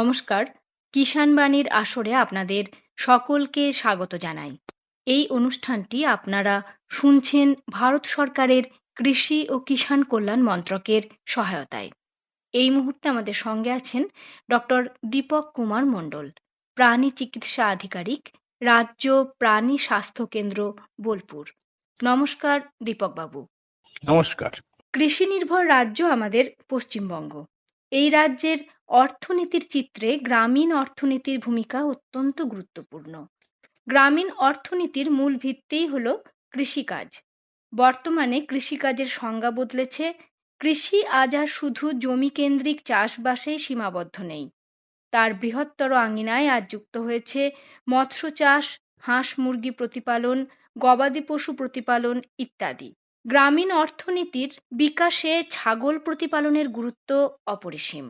নমস্কার, কিষাণ বাণীর আসরে আপনাদের সকলকে স্বাগত জানাই। এই অনুষ্ঠানটি আপনারা শুনছেন ভারত সরকারের কৃষি ও কিষাণ কল্যাণ মন্ত্রকের সহায়তায়। এই মুহূর্তে আমাদের সঙ্গে আছেন ডক্টর দীপক কুমার মণ্ডল, প্রাণী চিকিৎসা আধিকারিক, রাজ্য প্রাণী স্বাস্থ্য কেন্দ্র, বোলপুর। নমস্কার দীপকবাবু। নমস্কার। কৃষি নির্ভর রাজ্য আমাদের পশ্চিমবঙ্গ। এই রাজ্যের অর্থনীতির চিত্রে গ্রামীণ অর্থনীতির ভূমিকা অত্যন্ত গুরুত্বপূর্ণ। গ্রামীণ অর্থনীতির মূল ভিত্তিই হলো কৃষিকাজ। বর্তমানে কৃষিকাজের সংজ্ঞা বদলেছে। কৃষি আজ আর শুধু জমি কেন্দ্রিক চাষবাসেই সীমাবদ্ধ নেই। তার বৃহত্তর আঙিনায় আজ যুক্ত হয়েছে মৎস্য চাষ, হাঁস মুরগি প্রতিপালন, গবাদি পশু প্রতিপালন ইত্যাদি। গ্রামীণ অর্থনীতির বিকাশে ছাগল প্রতিপালনের গুরুত্ব অপরিসীম।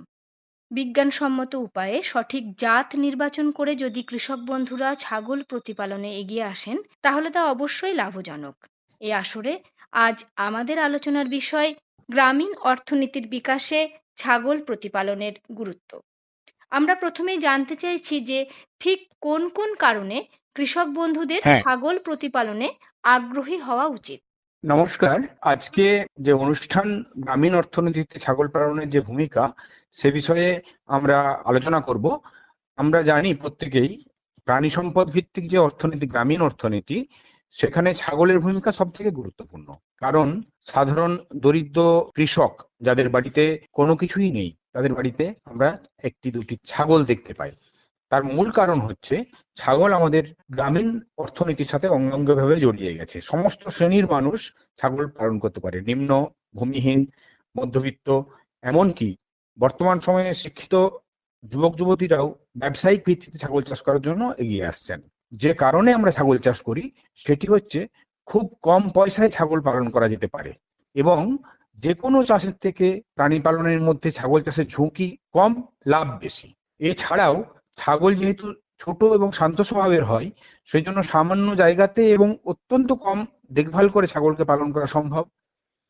বিজ্ঞানসম্মত উপায়ে সঠিক জাত নির্বাচন করে যদি কৃষক বন্ধুরা ছাগল প্রতিপালনে এগিয়ে আসেন, তাহলে তা অবশ্যই লাভজনক। এই আসরে আজ আমাদের আলোচনার বিষয় গ্রামীণ অর্থনীতির বিকাশে ছাগল প্রতিপালনের গুরুত্ব। আমরা প্রথমেই জানতে চাইছি যে ঠিক কোন কোন কারণে কৃষক বন্ধুদের ছাগল প্রতিপালনে আগ্রহী হওয়া উচিত। নমস্কার। আজকে যে অনুষ্ঠান গ্রামীণ অর্থনীতিতে ছাগল পালনের যে ভূমিকা সে বিষয়ে আমরা আলোচনা করব। আমরা জানি প্রত্যেকেই প্রাণী সম্পদ ভিত্তিক যে অর্থনীতি, গ্রামীণ অর্থনীতি, সেখানে ছাগলের ভূমিকা সব থেকে গুরুত্বপূর্ণ। কারণ সাধারণ দরিদ্র কৃষক যাদের বাড়িতে কোনো কিছুই নেই, তাদের বাড়িতে আমরা একটি দুটি ছাগল দেখতে পাই। তার মূল কারণ হচ্ছে ছাগল আমাদের গ্রামীণ অর্থনীতির সাথে অঙ্গাঙ্গিভাবে জড়িয়ে গেছে। সমস্ত শ্রেণীর মানুষ ছাগল পালন করতে পারে, নিম্ন, ভূমিহীন, মধ্যবিত্ত, এমনকি বর্তমান সময়ে শিক্ষিত যুবক যুবতীরাও ব্যবসায়িক ভিত্তিতে ছাগল চাষ করার জন্য এগিয়ে আসছেন। যে কারণে আমরা ছাগল চাষ করি সেটি হচ্ছে খুব কম পয়সায় ছাগল পালন করা যেতে পারে এবং যে কোনো চাষের থেকে প্রাণী পালনের মধ্যে ছাগল চাষের ঝুঁকি কম, লাভ বেশি। এছাড়াও ছাগল যেহেতু ছোট এবং শান্ত স্বভাবের হয়, সেই জন্য সামান্য জায়গাতে এবং অত্যন্ত কম দেখভাল করে ছাগলকে পালন করা সম্ভব।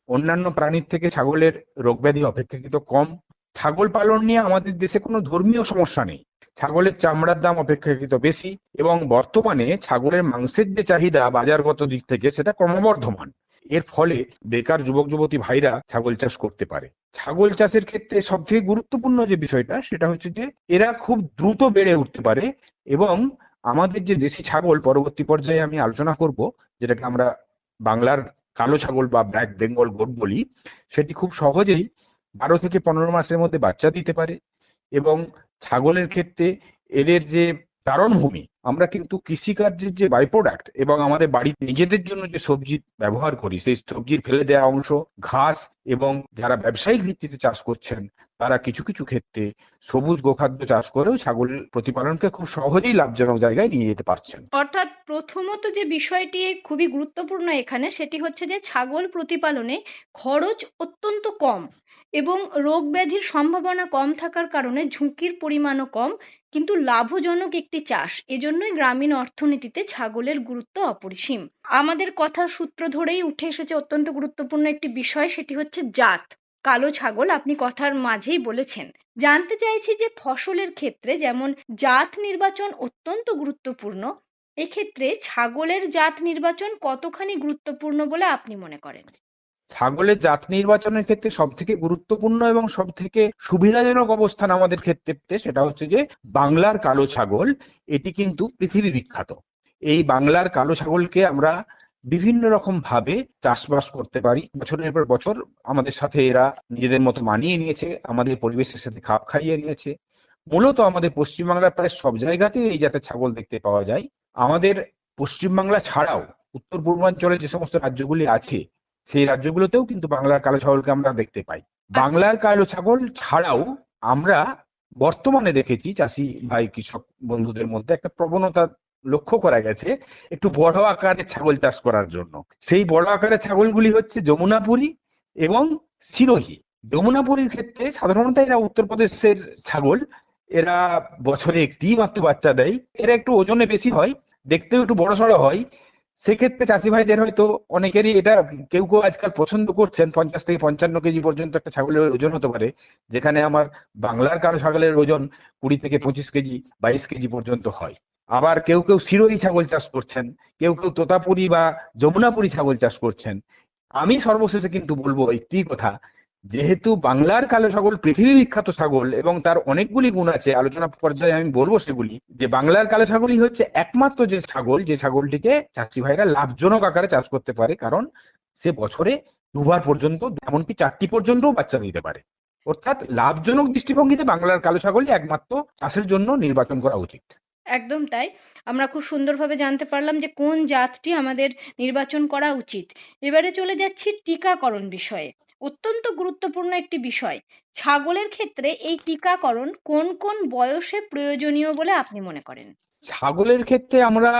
অন্যান্য প্রাণীর থেকে ছাগলের রোগব্যাধি অপেক্ষাকৃত কম। ছাগল পালন নিয়ে আমাদের দেশে কোনো ধর্মীয় সমস্যা নেই। ছাগলের চামড়ার দাম অপেক্ষাকৃত বেশি এবং বর্তমানে ছাগলের মাংসের যে চাহিদা বাজারগত দিক থেকে সেটা ক্রমবর্ধমান। এর ফলে বেকার যুবক যুবতী ভাইরা ছাগল চাষ করতে পারে। ছাগল চাষের ক্ষেত্রে সবথেকে গুরুত্বপূর্ণ যে বিষয়টা সেটা হচ্ছে যে এরা খুব দ্রুত বেড়ে উঠতে পারে এবং আমাদের যে দেশি ছাগল, পরবর্তী পর্যায়ে আমি আলোচনা করব, যেটাকে আমরা বাংলার কালো ছাগল বা ব্ল্যাক বেঙ্গল গোট বলি, সেটি খুব সহজেই 12 থেকে 15 মাসের মধ্যে বাচ্চা দিতে পারে। এবং ছাগলের ক্ষেত্রে এদের যে চারণভূমি, আমরা কিন্তু কৃষিকার্যের যে বাই প্রোডাক্ট এবং আমাদের বাড়িতে নিজেদের জন্য যে সবজি ব্যবহার করি, সেই সবজির ফেলে দেওয়া অংশ, ঘাস, এবং যারা ব্যবসায়িক ভিত্তিতে চাষ করছেন তারা কিছু কিছু ক্ষেত্রে সবুজ গোখাদ্য চাষ করেও ছাগলের প্রতিপালনকে খুব সহজেই লাভজনক জায়গায় নিয়ে যেতে পারছেন। অর্থাৎ প্রথমত যে বিষয়টি খুবই গুরুত্বপূর্ণ এখানে, সেটি হচ্ছে যে ছাগল প্রতিপালনে খরচ অত্যন্ত কম এবং রোগ ব্যাধির সম্ভাবনা কম থাকার কারণে ঝুঁকির পরিমাণও কম, কিন্তু লাভজনক একটি চাষ। এজন্যই গ্রামীণ অর্থনীতিতে ছাগলের গুরুত্ব অপরিসীম। আমাদের কথার সূত্র ধরেই উঠে এসেছে অত্যন্ত গুরুত্বপূর্ণ একটি বিষয়, সেটি হচ্ছে জাত। কালো ছাগল আপনি কথার মাঝেই বলেছেন। জানতে চাইছি যে ফসলের ক্ষেত্রে যেমন জাত নির্বাচন অত্যন্ত গুরুত্বপূর্ণ, এক্ষেত্রে ছাগলের জাত নির্বাচন কতখানি গুরুত্বপূর্ণ বলে আপনি মনে করেন? ছাগলের জাত নির্বাচনের ক্ষেত্রে সব থেকে গুরুত্বপূর্ণ এবং সব থেকে সুবিধাজনক অবস্থান আমাদের ক্ষেত্রে সেটা হচ্ছে যে বাংলার কালো ছাগল। এটি কিন্তু পৃথিবী বিখ্যাত। এই বাংলার কালো ছাগলকে আমরা বিভিন্ন রকম ভাবে চাষবাস করতে পারি। বছরের পর বছর আমাদের সাথে এরা নিজেদের মতো মানিয়ে নিয়েছে, আমাদের পরিবেশের সাথে খাপ খাইয়ে নিয়েছে। মূলত আমাদের পশ্চিমবাংলার প্রায় সব জায়গাতেই এই জাতের ছাগল দেখতে পাওয়া যায়। আমাদের পশ্চিমবাংলা ছাড়াও উত্তর পূর্বাঞ্চলে যে সমস্ত রাজ্যগুলি আছে সেই রাজ্যগুলোতেও কিন্তু বাংলার কালো ছাগলকে আমরা দেখতে পাই। বাংলার কালো ছাগল ছাড়াও আমরা বর্তমানে দেখেছি চাষি ভাই কৃষক বন্ধুদের মধ্যে একটা প্রবণতা লক্ষ্য করা গেছে একটু বড় আকারের ছাগল চাষ করার জন্য। সেই বড় আকারের ছাগলগুলি হচ্ছে যমুনাপুরী এবং সিরোহী। যমুনাপুরীর ক্ষেত্রে সাধারণত এরা উত্তরপ্রদেশের ছাগল, এরা বছরে একটি মাত্র বাচ্চা দেয়, এরা একটু ওজনে বেশি হয়, দেখতেও একটু বড় সড়ো হয়, সেক্ষেত্রে চাষি ভাইদের হয়তো অনেকেরই এটা, কেউ কেউ আজকাল পছন্দ করছেন 50 থেকে 55 কেজি পর্যন্ত একটা ছাগলের ওজন হতে পারে, যেখানে আমার বাংলার কারো ছাগলের ওজন 20 থেকে 25 কেজি 22 কেজি পর্যন্ত হয়। আবার কেউ কেউ সিরোহী ছাগল চাষ করছেন, কেউ কেউ তোতাপুরি বা যমুনাপুরি ছাগল চাষ করছেন। আমি সর্বশেষে কিন্তু বলবো একটি কথা, যেহেতু বাংলার কালো ছাগল পৃথিবী বিখ্যাত ছাগল এবং তার অনেকগুলি গুণ আছে, আলোচনা পর্যায়ে আমি বলবো সেগুলি, যে বাংলার কালো ছাগলই হচ্ছে একমাত্র যে ছাগল, যে ছাগলটিকে চাষি ভাইরা লাভজনক আকারে চাষ করতে পারে, কারণ সে বছরে দুবার পর্যন্ত, এমনকি 4টি পর্যন্ত বাচ্চা দিতে পারে। অর্থাৎ লাভজনক দৃষ্টিভঙ্গিতে বাংলার কালো ছাগলই একমাত্র চাষের জন্য নির্বাচন করা উচিত। একদম তাই। আমরা খুব সুন্দরভাবে জানতে পারলাম যে কোন জাতটি আমাদের নির্বাচন করা উচিত। এবারে চলে যাচ্ছি টিকাকরণ বিষয়ে। অত্যন্ত গুরুত্বপূর্ণ একটি বিষয়। ছাগলের ক্ষেত্রে এই টিকাকরণ কোন কোন বয়সে প্রয়োজনীয় বলে আপনি মনে করেন? ছাগলের ক্ষেত্রে আমরা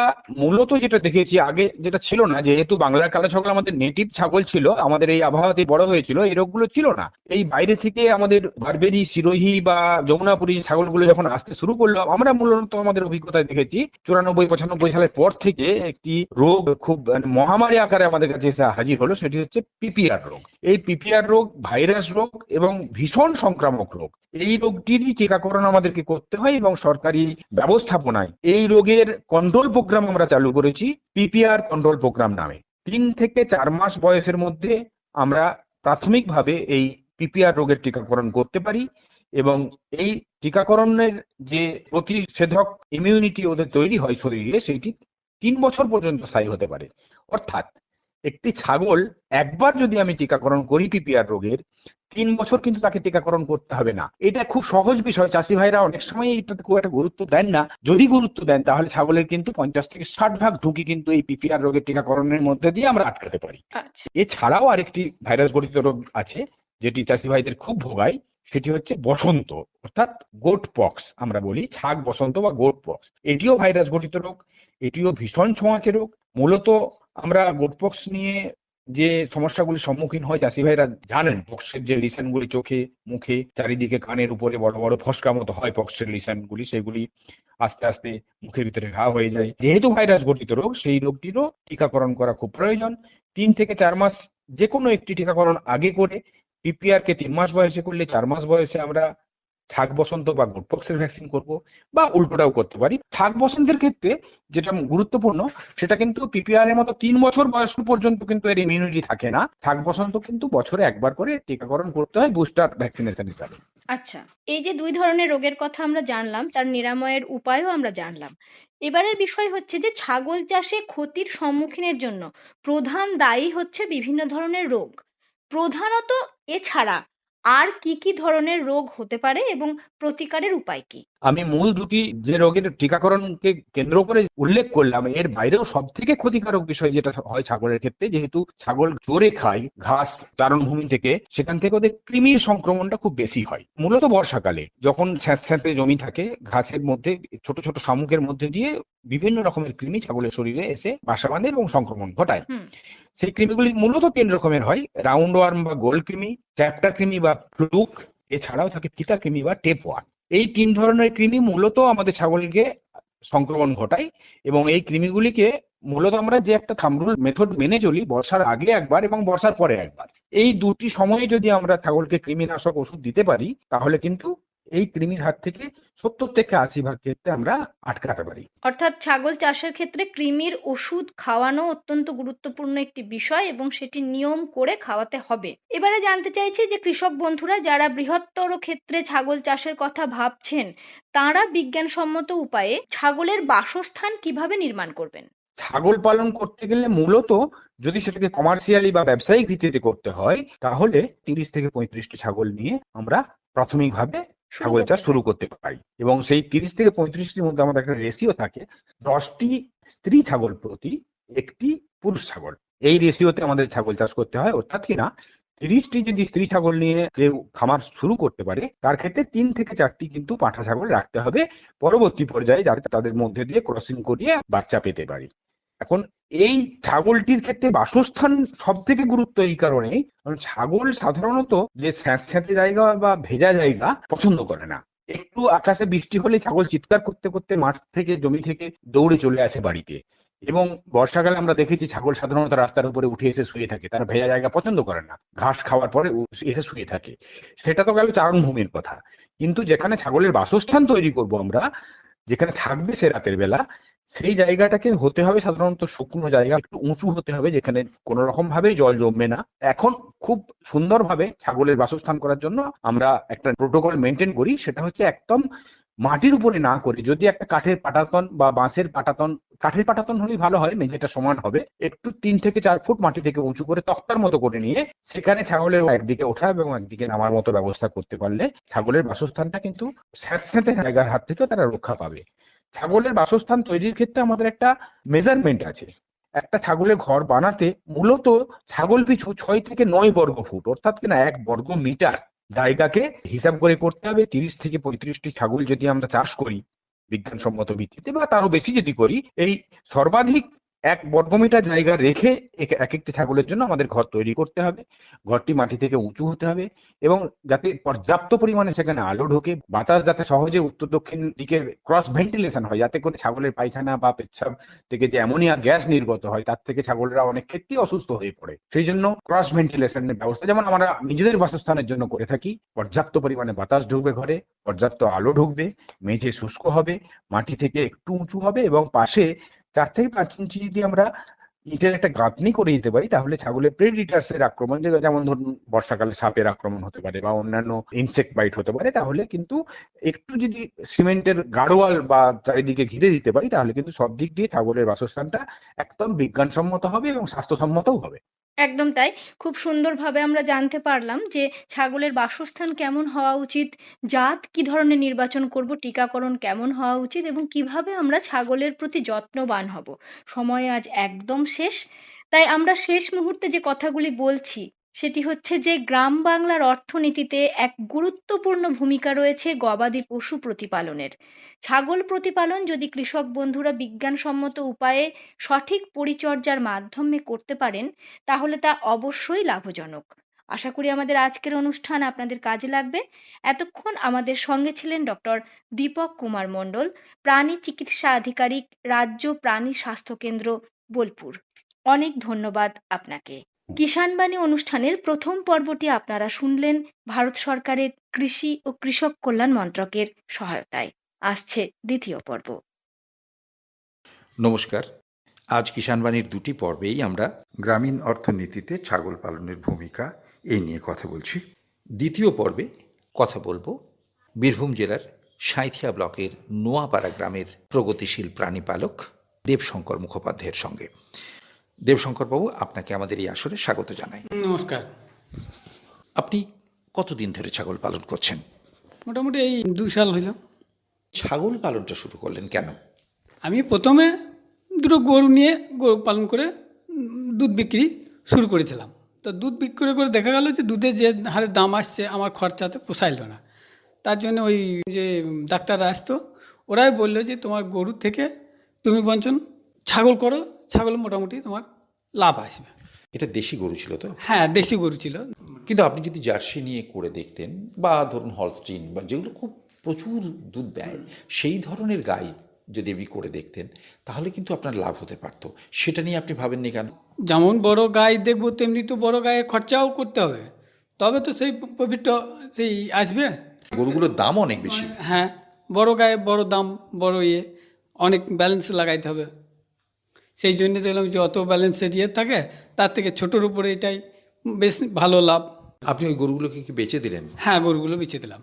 মূলত যেটা দেখেছি, আগে যেটা ছিল না, যেহেতু বাংলার কালো ছাগল আমাদের নেটিভ ছাগল ছিল, আমাদের এই আবহাওয়াতে বড় হয়েছিল, এই রোগগুলো ছিল না। এই বাইরে থেকে আমাদের বারবেরি, সিরোহী বা যমুনাপুরি ছাগলগুলো যখন আসতে শুরু করলো, আমরা মূলত আমাদের অভিজ্ঞতায় দেখেছি 94-95 সালের পর থেকে একটি রোগ খুব মহামারী আকারে আমাদের কাছে এসে হাজির হলো, সেটি হচ্ছে পিপিআর রোগ। এই পিপিআর রোগ ভাইরাস রোগ এবং ভীষণ সংক্রামক রোগ। এই রোগটিরই টিকাকরণ আমাদেরকে করতে হয় এবং সরকারি ব্যবস্থাপনায় এই রোগের কন্ট্রোল প্রোগ্রাম আমরা চালু করেছি, পিপিআর কন্ট্রোল প্রোগ্রাম নামে। 3 থেকে 4 মাস বয়সের মধ্যে আমরা প্রাথমিকভাবে এই পিপিআর রোগের টিকাকরণ করতে পারি এবং এই টিকাকরণের যে প্রতিষেধক ইমিউনিটি ওদের তৈরি হয় শরীরে, সেটি 3 বছর পর্যন্ত স্থায়ী হতে পারে। অর্থাৎ একটি ছাগল একবার যদি আমি টিকাকরণ করি পিপিআর রোগের, 3 বছর কিন্তু তাকে টিকাকরণ করতে হবে না। এটা খুব সহজ বিষয়, চাষি ভাইরা অনেক সময় এটাতে খুব একটা গুরুত্ব দেন না। যদি গুরুত্ব দেন তাহলে ছাগলের কিন্তু 50 থেকে 60 ভাগ ঝুঁকি কিন্তু এই পিপিআর রোগের টিকাকরণের মধ্যে দিয়ে আমরা আটকাতে পারি। আচ্ছা। এছাড়াও আরেকটি ভাইরাস ঘটিত রোগ আছে যেটি চাষি ভাইদের খুব ভোগায়, সেটি হচ্ছে বসন্ত, অর্থাৎ গোট পক্স আমরা বলি, ছাগ বসন্ত বা গোট পক্স। এটিও ভাইরাস ঘটিত রোগ, এটিও ভীষণ ছোঁয়াচে রোগ। মূলত আমরা গোট পক্স নিয়ে যে সমস্যাগুলির সম্মুখীন হয় চাষি ভাইরা জানেন, পক্সের যে লিশনগুলি চোখে, মুখে, চারিদিকে, কানের উপরে বড় বড় ফসকা মতো হয় পক্সের লিশনগুলি, সেগুলি আস্তে আস্তে মুখের ভিতরে ঘা হয়ে যায়। যেহেতু ভাইরাস ঘটিত রোগ, সেই রোগটিরও টিকাকরণ করা খুব প্রয়োজন। 3 থেকে 4 মাস যে কোনো একটি টিকাকরণ আগে করে, পিপিআর কে 3 মাস বয়সে করলে 4 মাস বয়সে আমরা ছাগ বসন্ত বা গোটপক্সের ভ্যাকসিন করব, বা উল্টোটাও করতে পারি। ছাগ বসন্তের ক্ষেত্রে যেটা গুরুত্বপূর্ণ, সেটা কিন্তু পিপিআর এর মতো 3 বছর বয়স পর্যন্ত কিন্তু এর ইমিউনিটি থাকে না। ছাগ বসন্ত কিন্তু বছরে একবার করে টিকাকরণ করতে হয় বুস্টার ভ্যাকসিনেশন হিসাবে। আচ্ছা, এই যে দুই ধরনের রোগের কথা আমরা জানলাম, তার নিরাময়ের উপায়ও আমরা জানলাম। এবারের বিষয় হচ্ছে যে ছাগল চাষে ক্ষতির সম্মুখীনের জন্য প্রধান দায়ী হচ্ছে বিভিন্ন ধরনের রোগ। প্রধানত এছাড়া আর কি কি ধরনের রোগ হতে পারে এবং প্রতিকারের উপায় কি? আমি মূল দুটি যে রোগের টিকাকরণকে কেন্দ্র করে উল্লেখ করলাম, এর বাইরেও সব থেকে ক্ষতিকারক বিষয় যেটা হয় ছাগলের ক্ষেত্রে, যেহেতু ছাগল চরে খায় ঘাস চারণভূমি থেকে, সেখান থেকে ওদের কৃমির সংক্রমণটা খুব বেশি হয়। মূলত বর্ষাকালে যখন স্যাঁতস্যাঁতে জমি থাকে, ঘাসের মধ্যে ছোট ছোট শামুকের মধ্যে দিয়ে বিভিন্ন রকমের কৃমি ছাগলের শরীরে এসে বাসা বাঁধে এবং সংক্রমণ ঘটায়। হুম। সেই কৃমিগুলি মূলত 3 রকমের হয়: রাউন্ড ওয়ার্ম বা গোল কৃমি, চ্যাপ্টার কৃমি বা ফ্লুক, এছাড়াও থাকে ফিতা কৃমি বা টেপ ওয়ার্ম। এই 3 ধরনের কৃমি মূলত আমাদের ছাগলকে সংক্রমণ ঘটায় এবং এই কৃমিগুলিকে মূলত আমরা যে একটা থাম্ব রুল মেথড মেনে চলি, বর্ষার আগে একবার এবং বর্ষার পরে একবার, এই দুটি সময়ে যদি আমরা ছাগলকে কৃমিনাশক ওষুধ দিতে পারি, তাহলে কিন্তু এই কৃমির হাত থেকে 70 থেকে 80 ভাগ ক্ষেত্রে আমরা আটকাতে পারি। অর্থাৎ ছাগল চাষের ক্ষেত্রে কৃমির ওষুধ খাওয়ানো অত্যন্ত গুরুত্বপূর্ণ একটি বিষয় এবং সেটি নিয়ম করে খাওয়াতে হবে। এবারে জানতে চাইছি যে কৃষক বন্ধুরা যারা বৃহত্তর ক্ষেত্রে ছাগল চাষের কথা ভাবছেন, তাঁরা বিজ্ঞানসম্মত উপায়ে ছাগলের বাসস্থান কিভাবে নির্মাণ করবেন? ছাগল পালন করতে গেলে মূলত যদি সেটাকে কমার্শিয়ালি বা ব্যবসায়িক ভিত্তিতে করতে হয়, তাহলে 30 থেকে 35টি ছাগল নিয়ে আমরা প্রাথমিকভাবে শুরু ছাগল করতে চাষ শুরু পারি। করতে পারি এবং সেই 30 থেকে 35টির মধ্যে আমাদের একটা রেশিও থাকে, 10টি স্ত্রী ছাগল প্রতি একটি পুরুষ ছাগল। এই রেশিওতে আমাদের ছাগল চাষ করতে হয়। অর্থাৎ কিনা 30টি যদি স্ত্রী ছাগল নিয়ে কেউ খামার শুরু করতে পারে, তার ক্ষেত্রে 3 থেকে 4টি কিন্তু পাঁঠা ছাগল রাখতে হবে পরবর্তী পর্যায়ে, যাতে তাদের মধ্যে দিয়ে ক্রসিং করিয়ে বাচ্চা পেতে পারি। এখন এই ছাগলটির ক্ষেত্রে বাসস্থান সব থেকে গুরুত্ব এই কারণে, কারণ ছাগল সাধারণত যে স্যাঁতস্যাঁতে জায়গা বা ভেজা জায়গা পছন্দ করে না। একটু আকাশে বৃষ্টি হলে ছাগল চিৎকার করতে করতে মাঠ থেকে, জমি থেকে দৌড়ে চলে আসে বাড়িতে। এবং বর্ষাকালে আমরা দেখেছি ছাগল সাধারণত রাস্তার উপরে উঠে এসে শুয়ে থাকে, তারা ভেজা জায়গা পছন্দ করে না, ঘাস খাওয়ার পরে এসে শুয়ে থাকে। সেটা তো গেল চারণভূমির কথা। কিন্তু যেখানে ছাগলের বাসস্থান তৈরি করব আমরা, যেখানে থাকবে সে রাতের বেলা, সেই জায়গাটাকে হতে হবে সাধারণত শুকনো জায়গা, একটু উঁচু হতে হবে, যেখানে কোনো রকম ভাবে জল জমবে না। এখন খুব সুন্দরভাবে ছাগলের বাসস্থান করার জন্য আমরা একটা প্রোটোকল মেনটেন করি, সেটা হচ্ছে একদম মাটির উপরে না করে যদি একটা কাঠের পাটাতন বা বাঁশের পাটাতন, কাঠের পাটাতন হলেই ভালো হয়, মেঝেটা সমান হবে, একটু 3 থেকে 4 ফুট মাটি থেকে উঁচু করে তক্তার মতো করে নিয়ে সেখানে ছাগলের একদিকে ওঠা এবং একদিকে নামার মতো ব্যবস্থা করতে পারলে ছাগলের বাসস্থানটা কিন্তু স্যাঁতস্যাঁতে জায়গার হাত থেকেও তারা রক্ষা পাবে। ছাগলের বাসস্থান তৈরির ক্ষেত্রে আমাদের একটা মেজারমেন্ট আছে। একটা ছাগলের ঘর বানাতে মূলত ছাগল পিছু 6 থেকে 9 বর্গ ফুট, অর্থাৎ কিনা 1 বর্গ মিটার জায়গাকে হিসাব করে করতে হবে। 30 থেকে 35টি ছাগল যদি আমরা চাষ করি বিজ্ঞানসম্মত ভিত্তিতে, বা তারও বেশি যদি করি, এই সর্বাধিক 1 বর্গমিটার জায়গা রেখে এক একটি ছাগলের জন্য আমাদের ঘর তৈরি করতে হবে। ঘরটি মাটি থেকে উঁচু হতে হবে এবং যাতে পর্যাপ্ত পরিমাণে সেখানে আলো ঢোকে, বাতাস যাতে সহজে উত্তর দক্ষিণ দিকে ক্রস ভেন্টিলেশন হয়, যাতে করে ছাগলের পায়খানা বা পেচ্ছাব থেকে যে অ্যামোনিয়া গ্যাস নির্গত হয় তার থেকে ছাগলরা অনেক ক্ষেত্রেই অসুস্থ হয়ে পড়ে। সেই জন্য ক্রস ভেন্টিলেশনের ব্যবস্থা যেমন আমরা নিজেদের বাসস্থানের জন্য করে থাকি, পর্যাপ্ত পরিমাণে বাতাস ঢুকবে ঘরে, পর্যাপ্ত আলো ঢুকবে, মেঝে শুষ্ক হবে, মাটি থেকে একটু উঁচু হবে এবং পাশে 4 থেকে 5 ইঞ্চি যদি আমরা ইটের একটা গাঁথনি করে দিতে পারি, তাহলে ছাগলের প্রেডিটার্স এর আক্রমণ, যেমন ধরুন বর্ষাকালে সাপের আক্রমণ হতে পারে বা অন্যান্য ইনসেক্ট বাইট হতে পারে, তাহলে কিন্তু একটু যদি সিমেন্টের গাড়োয়াল বা চারিদিকে ঘিরে দিতে পারি, তাহলে কিন্তু সব দিক দিয়ে ছাগলের বাসস্থানটা একদম বিজ্ঞানসম্মত হবে এবং স্বাস্থ্যসম্মতও হবে। একদম তাই। খুব সুন্দরভাবে আমরা জানতে পারলাম যে ছাগলের বাসস্থান কেমন হওয়া উচিত, জাত কি ধরনের নির্বাচন করব, টিকাকরণ কেমন হওয়া উচিত এবং কিভাবে আমরা ছাগলের প্রতি যত্নবান হব। সময় আজ একদম শেষ। তাই আমরা শেষ মুহূর্তে যে কথাগুলি বলছি সেটি হচ্ছে যে গ্রাম বাংলার অর্থনীতিতে এক গুরুত্বপূর্ণ ভূমিকা রয়েছে গবাদি পশু প্রতিপালনের। ছাগল প্রতিপালন যদি কৃষক বন্ধুরা বিজ্ঞানসম্মত উপায়ে সঠিক পরিচর্যার মাধ্যমে করতে পারেন, তাহলে তা অবশ্যই লাভজনক। আশা করি আমাদের আজকের অনুষ্ঠান আপনাদের কাজে লাগবে। এতক্ষণ আমাদের সঙ্গে ছিলেন ডক্টর দীপক কুমার মণ্ডল, প্রাণী চিকিৎসা আধিকারিক, রাজ্য প্রাণী স্বাস্থ্য কেন্দ্র, বোলপুর। অনেক ধন্যবাদ আপনাকে। কিষাণবাণী অনুষ্ঠানের প্রথম পর্বটি আপনারা শুনলেন ভারত সরকারের কৃষি ও কৃষক কল্যাণ মন্ত্রকের সহায়তায়। আসছে দ্বিতীয় পর্ব। নমস্কার। আজ কিষাণবাণীর 2টি পর্বেই আমরা গ্রামীণ অর্থনীতিতে ছাগল পালনের ভূমিকা এই নিয়ে কথা বলছি। দ্বিতীয় পর্বে কথা বলবো বীরভূম জেলার সাঁইথিয়া ব্লকের নোয়াপাড়া গ্রামের প্রগতিশীল প্রাণী পালক দেবশঙ্কর মুখোপাধ্যায়ের সঙ্গে। দেবশঙ্করবাবু, আপনাকে আমাদের এই আসরে স্বাগত জানাই। নমস্কার। আপনি কতদিন ধরে ছাগল পালন করছেন? মোটামুটি এই 2 সাল হইল। ছাগল পালনটা শুরু করলেন কেন? আমি প্রথমে দুটো গরু নিয়ে গরু পালন করে দুধ বিক্রি শুরু করেছিলাম। তো দুধ বিক্রি করে দেখা গেল যে দুধের যে হারে দাম আসছে আমার খরচাতে পোষাইল না। তার জন্য ওই যে ডাক্তাররা আসতো, ওরাই বললো যে তোমার গরু থেকে তুমি বঞ্চন ছাগল করো, ছাগল মোটামুটি তোমার লাভ আসবে। এটা দেশি গরু ছিল তো? হ্যাঁ, দেশি গরু ছিল। কিন্তু আপনি যদি জার্সি নিয়ে করে দেখতেন, বা ধরুন হলস্টিন, বা যেগুলো খুব প্রচুর দুধ দেয়, সেই ধরনের গাই যদি আপনি করে দেখতেন, তাহলে কিন্তু আপনার লাভ হতে পারতো। সেটা নিয়ে আপনি ভাবেননি কেন? যেমন বড় গাই দেখবো তেমনি তো বড় গায়ে খরচাও করতে হবে, তবে তো সেই প্রফিটটা সেই আসবে। গরুগুলোর দাম অনেক বেশি। হ্যাঁ, বড় গায়ে বড় দাম, বড় অনেক ব্যালেন্স লাগাইতে হবে। সেই জন্য দেখলাম যে অত ব্যালেন্সের থাকে, তার থেকে ছোটোর উপরে এটাই বেশ ভালো লাভ। আপনি ওই গরুগুলোকে কি বেচে দিলেন? হ্যাঁ, গরুগুলো বেঁচে দিলাম।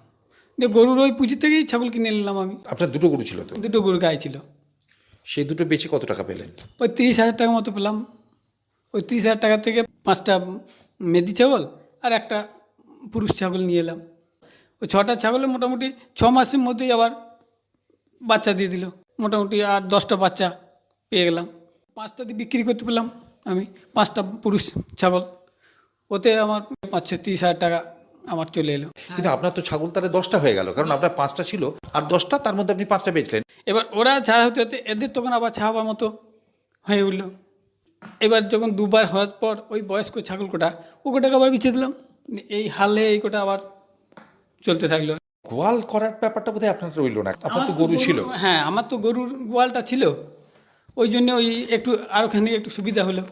যে গরুর ওই পুঁজি থেকেই ছাগল কিনে নিলাম আমি। আপনার 2টো গরু ছিল তো? 2টো গরু গাই ছিল। সেই 2টো বেচে কত টাকা পেলেন? ওই 30,000 টাকা মতো পেলাম। ওই 30,000 টাকা থেকে 5টা মেদি ছাগল আর একটা পুরুষ ছাগল নিয়ে এলাম। ওই 6টা ছাগলে মোটামুটি 6 মাসের মধ্যেই আবার বাচ্চা দিয়ে দিল। মোটামুটি আর 10টা বাচ্চা পেয়ে গেলাম। 5টা দিয়ে বিক্রি করতে পেলাম আমি, 5টা পুরুষ ছাগল। ওতে আমার 30,000 টাকা আমার চলে এলো। কিন্তু আপনার তো ছাগল তাহলে 10টা হয়ে গেল, কারণ আপনার 5টা ছিল আর 10টা, তার মধ্যে আপনি 5টা বেচলেন। এবার ওরা ছাড়া হতে হতে এদের তখন আবার ছাওয়ার মতো হয়ে উঠলো। এবার যখন 2বার হওয়ার পর ওই বয়স্ক ছাগল কোটা, ও কোটাকে আবার বিছে দিলাম। এই হালে এই কোটা আবার চলতে থাকলো। গোয়াল করার ব্যাপারটা বোধহয় আপনার রইল না, আপনার তো গরু ছিল। হ্যাঁ, আমার তো গরুর গোয়ালটা ছিল। ওই জন্য ওই একটু আরোখানে একটু সুবিধা হলো।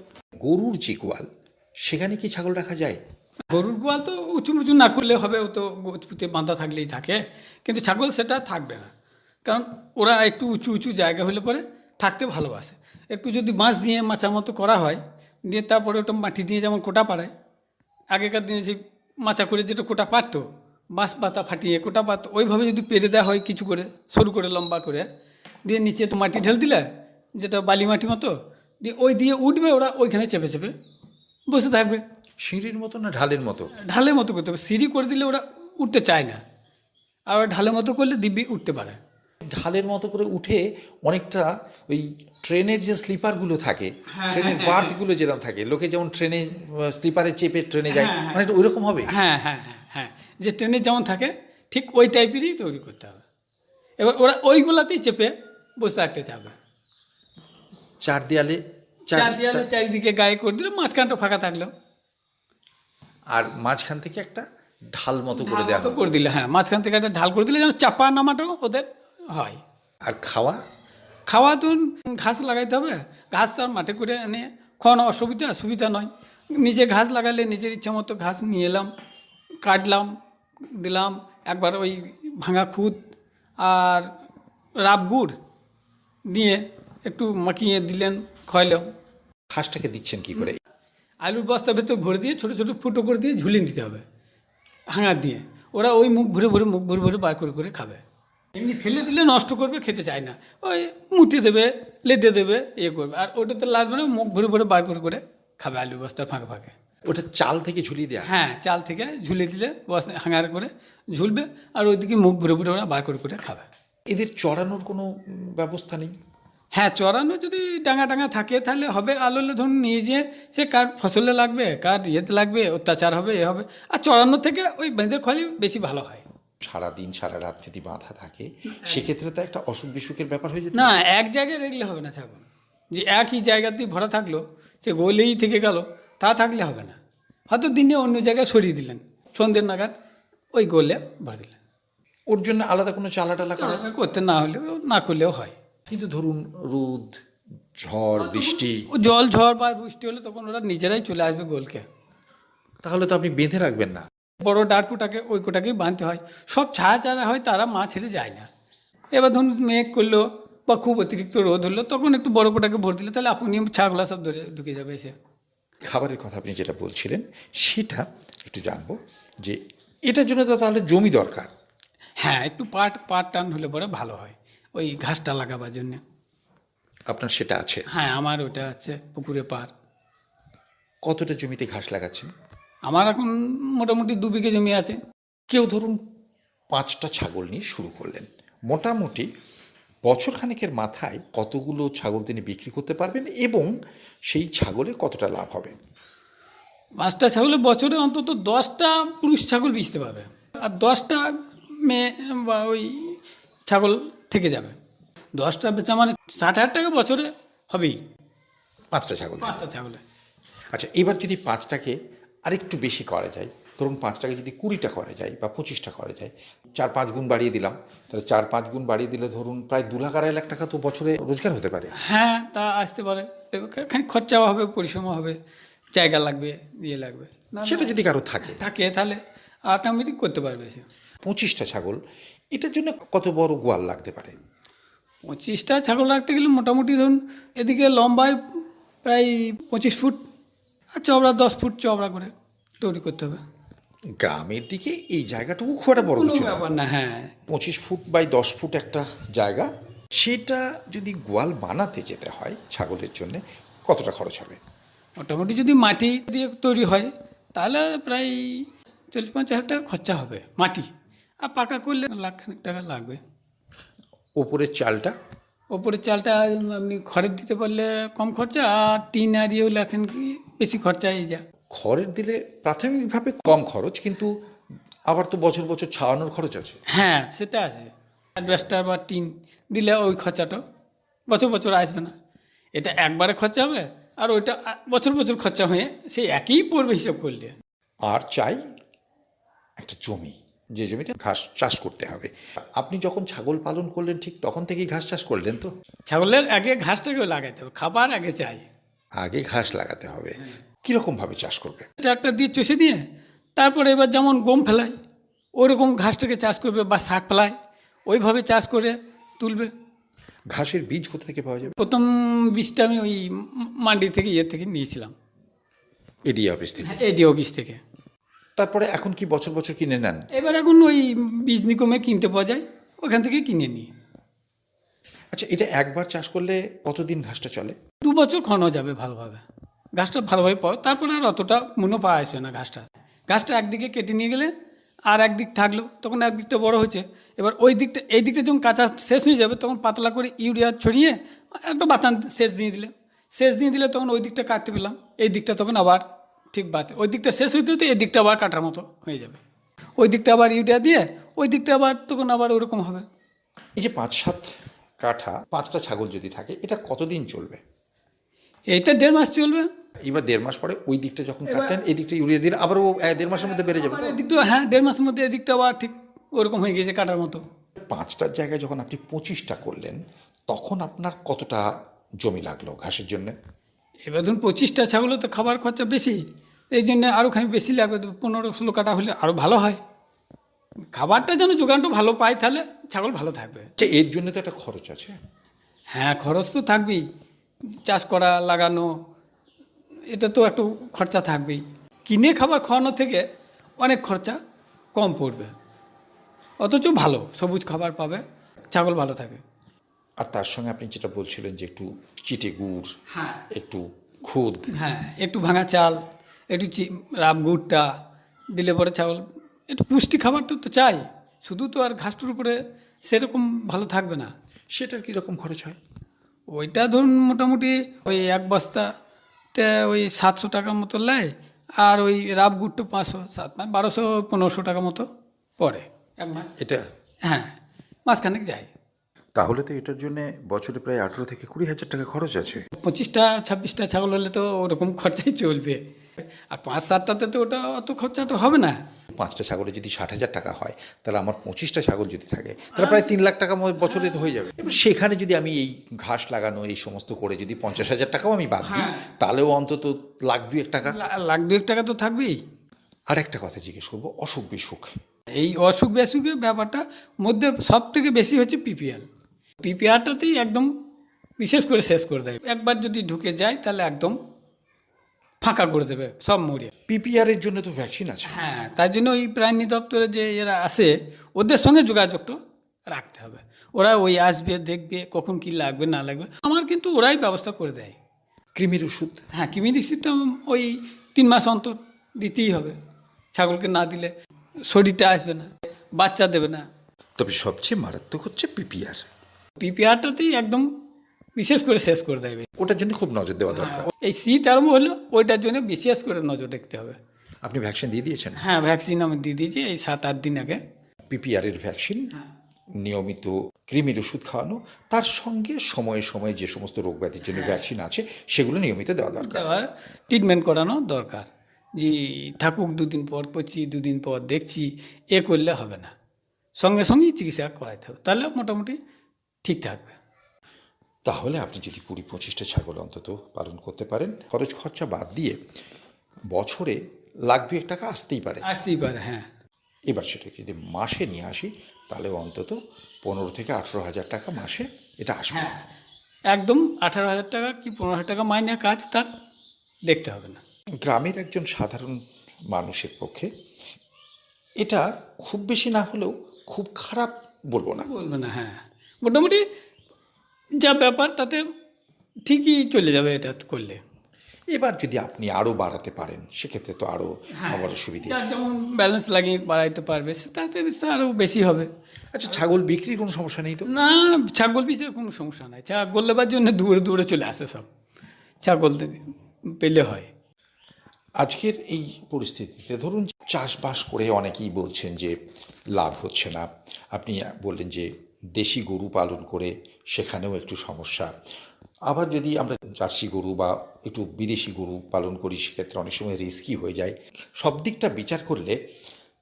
গরুর যে গোয়াল, সেখানে কি ছাগল রাখা যায়? গরুর গোয়াল তো উঁচু মুচু না করলে হবে, ও তো গোছপুতে বাঁধা থাকলেই থাকে, কিন্তু ছাগল সেটা থাকবে না, কারণ ওরা একটু উঁচু উঁচু জায়গা হলে পরে থাকতে ভালোবাসে। একটু যদি বাঁশ দিয়ে মাচা মতো করা হয়, দিয়ে তারপরে ওটা মাটি দিয়ে যেমন কোটা পাড়ায়, আগেকার দিনে যে মাচা করে যেটা কোটা পারতো, বাঁশ পাতা ফাটিয়ে কোটা পারতো, ওইভাবে যদি পেরে দেওয়া হয় কিছু করে সরু করে লম্বা করে, দিয়ে নিচে তো মাটি ঢেল দিলে, যেটা বালি মাটি মতো, দিয়ে ওই দিয়ে উঠবে, ওরা ওইখানে চেপে চেপে বসে থাকবে। সিঁড়ির মতো না ঢালের মতো? ঢালের মতো করতে হবে, সিঁড়ি করে দিলে ওরা উঠতে চায় না, আর ওরা ঢালের মতো করলে দিব্যি উঠতে পারে। ঢালের মতো করে উঠে অনেকটা ওই ট্রেনের যে স্লিপারগুলো থাকে, ট্রেনের বার্থগুলো যেরকম থাকে, লোকে যেমন ট্রেনে স্লিপারে চেপে ট্রেনে যায়, মানে ওই রকম হবে। হ্যাঁ হ্যাঁ হ্যাঁ হ্যাঁ, যে ট্রেনে যেমন থাকে ঠিক ওই টাইপেরই তৈরি করতে হবে। এবার ওরা ওইগুলাতেই চেপে বসে থাকতে চাবে। চার দেয়ালে চারিদিকে গায়ে করে দিলে, মাঝখানটা ফাঁকা থাকলো, আর মাঝখান থেকে একটা ঢাল মতো করে দেওয়া হবে। করে দিলে, হ্যাঁ মাঝখান থেকে একটা ঢাল করে দিলে যেন চাপা নামাটাও ওদের হয়। আর খাওয়া? খাওয়া তো ঘাস লাগাইতে হবে, ঘাস তার মাঠে করে এনে খাওয়ানো সুবিধা নয়। নিজে ঘাস লাগালে নিজের ইচ্ছা মতো ঘাস নিয়ে এলাম, কাটলাম, দিলাম একবার ওই ভাঙা খুদ আর রাব গুড় দিয়ে একটু মাখিয়ে দিলেন, খাওয়াইলাম। ঘাসটাকে দিচ্ছেন কি করে? আলুর বস্তার ভেতর ভরে দিয়ে ছোটো ছোটো ফুটো করে দিয়ে ঝুলিয়ে দিতে হবে হাঙার দিয়ে, ওরা ওই মুখ ভরে ভরে বার করে খাবে। এমনি ফেলে দিলে নষ্ট করবে, খেতে চায় না, ওই মুতে দেবে, লেদে দেবে, করবে, আর ওটাতে লাগবে না, মুখ ভরে বার করে খাবে আলুর বস্তার ফাঁকে। ওটা চাল থেকে ঝুলিয়ে দেওয়া? হ্যাঁ, চাল থেকে ঝুলিয়ে দিলে বস্তা হাঙার করে ঝুলবে, আর ওইদিকে মুখ ভরে ওরা বার করে খাবে। এদের চড়ানোর কোনো ব্যবস্থা নেই? হ্যাঁ, চড়ানো যদি ডাঙা থাকে তাহলে হবে। আলোলে ধরুন নিয়ে যেয়ে সে কার ফসলে লাগবে, কার ইয়েতে লাগবে, অত্যাচার হবে, হবে। আর চড়ানো থেকে ওই বেঁধে খোয়ালে বেশি ভালো হয়। সারাদিন সারা রাত যদি বাঁধা থাকে, সেক্ষেত্রে তো একটা অসুখ বিসুখের ব্যাপার হয়ে যেত। না, এক জায়গায় রেখলে হবে না ছাগল, যে একই জায়গাতেই ভরা থাকলো, সে গোলেই থেকে গেল, তা থাকলে হবে না। হয়তো দিনে অন্য জায়গায় সরিয়ে দিলেন, সন্ধ্যের নাগাদ ওই গোলে ভরে দিলেন। ওর জন্য আলাদা কোনো চালাটালা করা? করতে না করলেও হয়। কিন্তু ধরুন রোদ, ঝড়, বৃষ্টি, জল ঝড় বা বৃষ্টি হলে তখন ওরা নিজেরাই চলে আসবে গোলকে। তাহলে তো আপনি বেঁধে রাখবেন না। বড় ডাকুটাকে ওই কোটাকেই বাঁধতে হয়। সব ছায়া যারা হয় তারা মা ছেড়ে যায় না। এবার ধরুন মেঘ করলো বা খুব অতিরিক্ত রোদ হলো, তখন একটু বড় কোটাকে ভরে দিলে তাহলে আপনি ছাগলা সব ধরে ঢুকে যাবে এসে। খাবারের কথা আপনি যেটা বলছিলেন সেটা একটু জানবো, যে এটার জন্য তো তাহলে জমি দরকার। হ্যাঁ, একটু পাট টান হলে পরে ভালো হয় ওই ঘাসটা লাগাবার জন্য। আপনার সেটা আছে? হ্যাঁ, আমার ওটা আছে পুকুরে পার। কতটা জমিতে ঘাস লাগাচ্ছেন? আমার এখন মোটামুটি 2 বিঘে জমি আছে। কেউ ধরুন 5টা ছাগল নিয়ে শুরু করলেন, মোটামুটি বছর খানেকের মাথায় কতগুলো ছাগল তিনি বিক্রি করতে পারবেন এবং সেই ছাগলে কতটা লাভ হবে? 5টা ছাগলে বছরে অন্তত 10টা পুরুষ ছাগল বেচতে পারবে, আর 10টা মেয়ে বা ওই ছাগল থেকে যাবে। 10টা বেচা মানে 60,000 টাকা বছরে হবেই 5টা ছাগল। 5টা ছাগলে। আচ্ছা, এবার যদি 5টাকে আরেকটু বেশি করা যায়, ধরুন 5টাকে যদি 20টা করা যায় বা 25টা করা যায়, 4-5 গুণ বাড়িয়ে দিলাম, তাহলে 4-5 গুণ বাড়িয়ে দিলে ধরুন প্রায় 2,00,000-2.5 লাখ টাকা তো বছরে রোজগার হতে পারে। হ্যাঁ, তা আসতে পারে। এখানে খরচাও হবে, পরিশ্রম হবে, জায়গা লাগবে, লাগবে। সেটা যদি কারো থাকে তাহলে অটোমেটিক করতে পারবে সে। 25টা ছাগল, এটার জন্য কত বড় গোয়াল লাগতে পারে? 25টা ছাগল রাখতে গেলে মোটামুটি ধরুন এদিকে লম্বায় প্রায় 25 ফুট আর চওড়া 10 ফুট চওড়া করে তৈরি করতে হবে। গ্রামের দিকে এই জায়গাটুকু খুব একটা বড় কিছু ব্যাপার না। হ্যাঁ, 25 ফুট বাই 10 ফুট একটা জায়গা, সেটা যদি গোয়াল বানাতে যেতে হয় ছাগলের জন্য, কতটা খরচ হবে? মোটামুটি যদি মাটি দিয়ে তৈরি হয় তাহলে প্রায় 40-50 হাজার টাকা খরচা হবে মাটি, আর পাকা করলে 1,00,000 টাকা লাগবে। ওপরের চালটা? ওপরের চালটা আপনি খড়ের দিতে পারলে কম খরচা, আর টিন আর ইয়েও লেখেন কি বেশি খরচা এই যা। খড়ের দিলে প্রাথমিকভাবে কম খরচ, কিন্তু আবার তো বছর বছর ছাওয়ানোর খরচ আছে। হ্যাঁ, সেটা আছে। অ্যাডভেস্টার বা টিন দিলে ওই খরচাটা বছর আসবে না। এটা একবারে খরচা হবে, আর ওইটা বছর খরচা হয়ে সেই একই পড়বে হিসাব করলে। আর চাই একটা জমি, যে জমিতে ঘাস চাষ করতে হবে। আপনি যখন ছাগল পালন করলেন ঠিক তখন থেকেই ঘাস চাষ করলেন তো? ছাগলের আগে ঘাসটাকেও লাগাইতে হবে, খাবার আগে চাই। আগে ঘাস লাগাতে হবে। কীরকমভাবে চাষ করবে? ট্রাক্টর দিয়ে চষে দিয়ে তারপরে এবার যেমন গম ফেলায় ওরকম ঘাসটাকে চাষ করবে, বা শাক ফেলায় ওইভাবে চাষ করে তুলবে। ঘাসের বীজ কোথা থেকে পাওয়া যাবে? প্রথম বীজটা আমি ওই মান্ডি থেকে থেকে নিয়েছিলাম, এডি অফিস থেকে। এডি অফিস থেকে। তারপরে এখন কি বছর বছর কিনে নেন? এবার এখন ওই বীজ নিগমে কিনতে পাওয়া যায়, ওখান থেকে কিনে নিই। আচ্ছা, এটা একবার চাষ করলে কতদিন ঘাসটা চলে? 2 বছর খাওয়ানো যাবে ভালোভাবে, ঘাসটা ভালোভাবে পাওয়া, তারপরে আর অতটা মুনাফা আসবে না। ঘাসটা একদিকে কেটে নিয়ে গেলে আর একদিক থাকলো, তখন একদিকটা বড় হয়েছে। এবার এই দিকটা যখন কাঁচা শেষ হয়ে যাবে তখন পাতলা করে ইউরিয়া ছড়িয়ে একটা বাতান সেচ দিয়ে দিলে তখন ওই দিকটা কাটতে পেলাম, এই দিকটা তখন আবার ঠিক বাতে, ওই দিকটা শেষ হইতে হতে এই দিকটা আবার কাটার মতো হয়ে যাবে। ওই দিকটা আবার ইউরিয়া দিয়ে ওই দিকটা আবার তখন আবার ওরকম হবে। এই যে 5-7 কাঠা 5টা ছাগল যদি থাকে, এটা কতদিন চলবে? এইটা 1.5 মাস চলবে। এবার 1.5 মাস পরে ওই দিকটা যখন কাটলেন এই দিকটা ইউরিয়া দিন, আবার ও 1.5 মাসের মধ্যে বেড়ে যাবে তো? এই দিকটা, হ্যাঁ, 1.5 মাসের মধ্যে এই দিকটা আবার ঠিক ওরকম হয়ে গেছে কাটার মতো। 5টার জায়গায় যখন আপনি 25টা করলেন তখন আপনার কতটা জমি লাগলো ঘাসের জন্য? এবার ধরুন 25টা ছাগল তো খাবার খরচা বেশি, এই জন্য আরোখানি বেশি লাগবে, 15-16 কাটা হলে আরও ভালো হয়। খাবারটা যেন যোগানটা ভালো পায়, তাহলে ছাগল ভালো থাকবে। আচ্ছা, এর জন্য তো একটা খরচ আছে। হ্যাঁ, খরচ তো থাকবেই, চাষ করা লাগানো, এটা তো একটু খরচা থাকবেই। কিনে খাবার খাওয়ানো থেকে অনেক খরচা কম পড়বে, অথচ ভালো সবুজ খাবার পাবে, ছাগল ভালো থাকে। আর তার সঙ্গে আপনি যেটা বলছিলেন যে একটু চিটে গুড়, হ্যাঁ, একটু খুদ, হ্যাঁ, একটু ভাঙা চাল, একটু রাব গুড়টা দিলে পরে ছাগল একটু পুষ্টি খাবার তো চাই, শুধু তো আর ঘাসটার উপরে সেরকম ভালো থাকবে না। সেটার কীরকম খরচ হয়? ওইটা ধরুন মোটামুটি ওই 1 বস্তাতে ওই 700 টাকার মতো নেয়, আর ওই রাব গুড়টা 1200-1500 টাকা মতো পড়ে 1 মাস। এটা, হ্যাঁ, মাসখানেক যায়। তাহলে তো এটার জন্য বছরে প্রায় 18 থেকে 20 হাজার টাকা খরচ আছে। 25টা-26টা ছাগল হলে তো ওরকম খরচাই চলবে, আর 5-7টাতে তো ওটা অত খরচাটা হবে না। 5টা ছাগলে যদি 60,000 টাকা হয়, তাহলে আমার 25টা ছাগল যদি থাকে তাহলে প্রায় 3 লাখ টাকা বছরে তো হয়ে যাবে। এবার সেখানে যদি আমি এই ঘাস লাগানো এই সমস্ত করে যদি 50,000 টাকাও আমি বাদ দিই, তাহলেও অন্তত 1,02,000 টাকা। 1,02,000 টাকা তো থাকবেই। আর একটা কথা জিজ্ঞেস করবো, অসুখ বিসুখ, এই অসুখ বিসুখের ব্যাপারটা মধ্যে সব থেকে বেশি হচ্ছে পিপিআরটাতেই একদম বিশেষ করে শেষ করে দেয়। একবার যদি ঢুকে যায় তাহলে একদম ফাঁকা করে দেবে, সব মরিয়া। পিপিআর এর জন্য তো ভ্যাকসিন আছে। হ্যাঁ, তার জন্য ওই প্রাণী দপ্তরে যে এরা আসে ওদের সঙ্গে যোগাযোগটা রাখতে হবে। ওরা ওই আসবে, দেখবে কখন কি লাগবে না লাগবে, আমার কিন্তু ওরাই ব্যবস্থা করে দেয়। কৃমির ওষুধ? হ্যাঁ, কৃমির ওষুধটা ওই 3 মাস অন্তর দিতেই হবে, ছাগলকে না দিলে শরীরটা আসবে না, বাচ্চা দেবে না। তবে সবচেয়ে মারাত্মক হচ্ছে পিপিআরটাতেই একদম বিশেষ করে শেষ করে দেবে। ওটার জন্য খুব নজর দেওয়া দরকার। এই শীত আরম্ভ হলো, ওইটার জন্য বিশেষ করে নজর রাখতে হবে। আপনি ভ্যাকসিন দিয়ে দিয়েছেন? হ্যাঁ, ভ্যাকসিন আমি দিয়ে দিয়েছি এই 7-8 দিন আগে। পিপিআর এর ভ্যাকসিন, নিয়মিত কৃমির ওষুধ খাওয়ানো, তার সঙ্গে সময়ে সময়ে যে সমস্ত রোগ ব্যাধির জন্য ভ্যাকসিন আছে সেগুলো নিয়মিত দেওয়া দরকার। আবার ট্রিটমেন্ট করানো দরকার, যে থাকুক 2 দিন পর করছি, 2 দিন পর দেখছি, এ করলে হবে না, সঙ্গে সঙ্গেই চিকিৎসা করাইতে হবে, তাহলে মোটামুটি ঠিক থাকবে। তাহলে আপনি যদি 20-25টা ছাগল অন্তত পালন করতে পারেন, খরচ খরচা বাদ দিয়ে বছরে 1,02,000 টাকা আসতেই পারে। হ্যাঁ। এবার সেটা যদি মাসে নিয়ে আসি, তাহলে অন্তত 15 থেকে 18,000 টাকা মাসে এটা আসবে। হ্যাঁ, একদম 18,000 টাকা কি 15,000 টাকা মাইনে কাজ তার দেখতে হবে না। গ্রামের একজন সাধারণ মানুষের পক্ষে এটা খুব বেশি না হলেও খুব খারাপ বলবো না। হ্যাঁ, মোটামুটি যা ব্যাপার তাতে ঠিকই চলে যাবে এটা করলে। এবার যদি আপনি আরও বাড়াতে পারেন সেক্ষেত্রে তো আরও আমার সুবিধা। যার যেমন ব্যালেন্স লাগিয়ে বাড়াইতে পারবে তাতে আরও বেশি হবে। আচ্ছা, ছাগল বিক্রির কোনো সমস্যা নেই তো? না, ছাগল পিছিয়ে কোনো সমস্যা নাই, ছাগল নেবার জন্য দূরে দূরে চলে আসে সব, ছাগল পেলে হয়। আজকের এই পরিস্থিতিতে ধরুন চাষবাস করে অনেকেই বলছেন যে লাভ হচ্ছে না। আপনি বললেন যে দেশি গরু পালন করে সেখানেও একটু সমস্যা। আবার যদি আমরা জার্সি গরু বা একটু বিদেশি গরু পালন করি সেক্ষেত্রে অনেক সময় রিস্কি হয়ে যায়। সব দিকটা বিচার করলে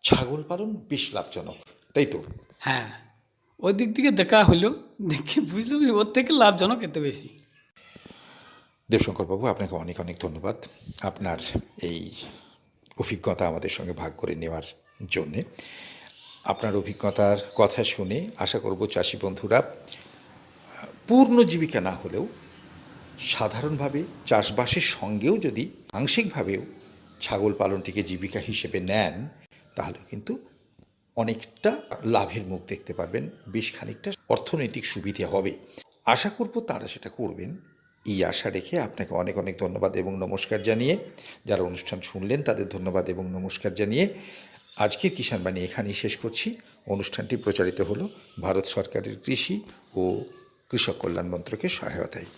ছাগল পালন বেশ লাভজনক, তাই তো? হ্যাঁ, ওই দিক থেকে দেখা হলো, দেখে বুঝলাম যে ওর থেকে লাভজনক এত বেশি। দেবশঙ্করবাবু, আপনাকে অনেক অনেক ধন্যবাদ আপনার এই অভিজ্ঞতা আমাদের সঙ্গে ভাগ করে নেওয়ার জন্যে। আপনার অভিজ্ঞতার কথা শুনে আশা করব চাষি বন্ধুরা পূর্ণ জীবিকা না হলেও সাধারণভাবে চাষবাসের সঙ্গেও যদি আংশিকভাবেও ছাগল পালনটিকে জীবিকা হিসেবে নেন, তাহলে কিন্তু অনেকটা লাভের মুখ দেখতে পারবেন, বেশ খানিকটা অর্থনৈতিক সুবিধে হবে। আশা করব তারা সেটা করবেন। এই আশা রেখে আপনাকে অনেক অনেক ধন্যবাদ এবং নমস্কার জানিয়ে, যারা অনুষ্ঠান শুনলেন তাদের ধন্যবাদ এবং নমস্কার জানিয়ে আজকের কিষাণ বাণী এখানেই শেষ করছি। অনুষ্ঠানটি প্রচারিত হলো ভারত সরকারের কৃষি ও কৃষক কল্যাণ মন্ত্রকের সহায়তায়।